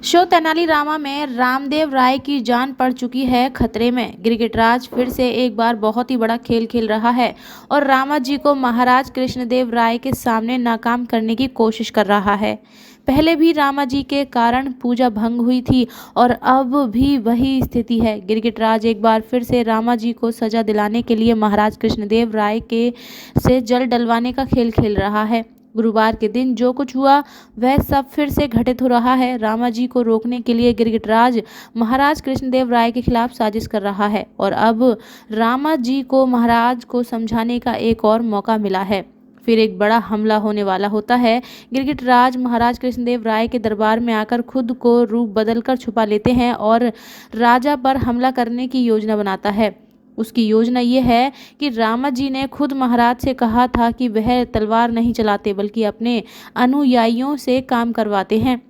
Show Tenali Rama में रामदेव राय की जान पड़ चुकी है खतरे में। गिरगिटराज फिर से एक बार बहुत ही बड़ा खेल खेल रहा है और रामा जी को महाराज कृष्णदेव राय के सामने नाकाम करने की कोशिश कर रहा है। पहले भी रामा जी के कारण पूजा भंग हुई थी और अब भी वही स्थिति है। गिरगिटराज एक बार फिर से रामा जी को सजा दिलाने के लिए महाराज कृष्णदेव राय के से जल डलवाने का खेल खेल रहा है। गुरुवार के दिन जो कुछ हुआ वह सब फिर से घटित हो रहा है। रामा जी को रोकने के लिए गिरगिटराज महाराज कृष्णदेव राय के खिलाफ साजिश कर रहा है और अब रामा जी को महाराज को समझाने का एक और मौका मिला है। फिर एक बड़ा हमला होने वाला होता है। गिरगिटराज महाराज कृष्णदेव राय के दरबार में आकर खुद को रूप बदलकर छुपा लेते हैं और राजा पर हमला करने की योजना बनाता है। उसकी योजना ये है कि रामा जी ने खुद महाराज से कहा था कि वह तलवार नहीं चलाते बल्कि अपने अनुयायियों से काम करवाते हैं।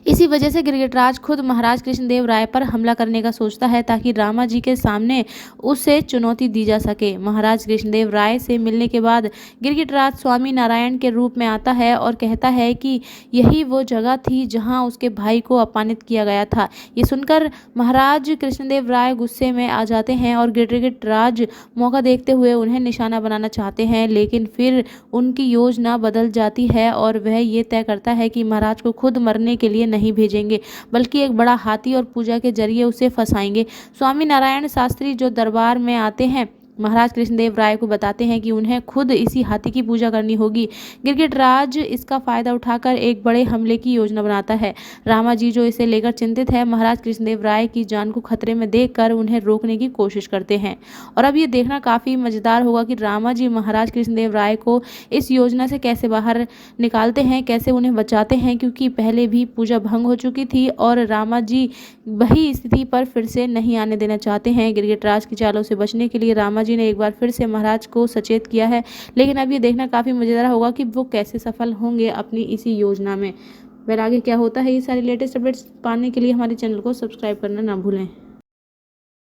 इसी वजह से गिरगिटराज खुद महाराज कृष्णदेव राय पर हमला करने का सोचता है ताकि रामा जी के सामने उसे चुनौती दी जा सके। महाराज कृष्णदेव राय से मिलने के बाद गिरगिटराज स्वामी नारायण के रूप में आता है और कहता है कि यही वो जगह थी जहां उसके भाई को अपमानित किया गया था। ये सुनकर महाराज कृष्णदेव राय गुस्से में आ जाते हैं और गिरगिटराज मौका देखते हुए उन्हें निशाना बनाना चाहते हैं, लेकिन फिर उनकी योजना बदल जाती है और वह ये तय करता है कि महाराज को खुद मरने के लिए नहीं भेजेंगे बल्कि एक बड़ा हाथी और पूजा के जरिए उसे फंसाएंगे। स्वामी नारायण शास्त्री जो दरबार में आते हैं महाराज कृष्णदेव राय को बताते हैं कि उन्हें खुद इसी हाथी की पूजा करनी होगी। गिरगिटराज इसका फायदा उठाकर एक बड़े हमले की योजना बनाता है। रामा जी जो इसे लेकर चिंतित है महाराज कृष्णदेव राय की जान को खतरे में देखकर उन्हें रोकने की कोशिश करते हैं। और अब ये देखना काफी मजेदार होगा कि रामा जी महाराज कृष्णदेव राय को इस योजना से कैसे बाहर निकालते हैं, कैसे उन्हें बचाते हैं, क्योंकि पहले भी पूजा भंग हो चुकी थी और रामा जी वही स्थिति पर फिर से नहीं आने देना चाहते हैं। गिरगिटराज की चालों से बचने के लिए रामा जी ने एक बार फिर से महाराज को सचेत किया है, लेकिन अब ये देखना काफ़ी मज़ेदार होगा कि वो कैसे सफल होंगे अपनी इसी योजना में। फिर आगे क्या होता है, ये सारी लेटेस्ट अपडेट्स पाने के लिए हमारे चैनल को सब्सक्राइब करना ना भूलें।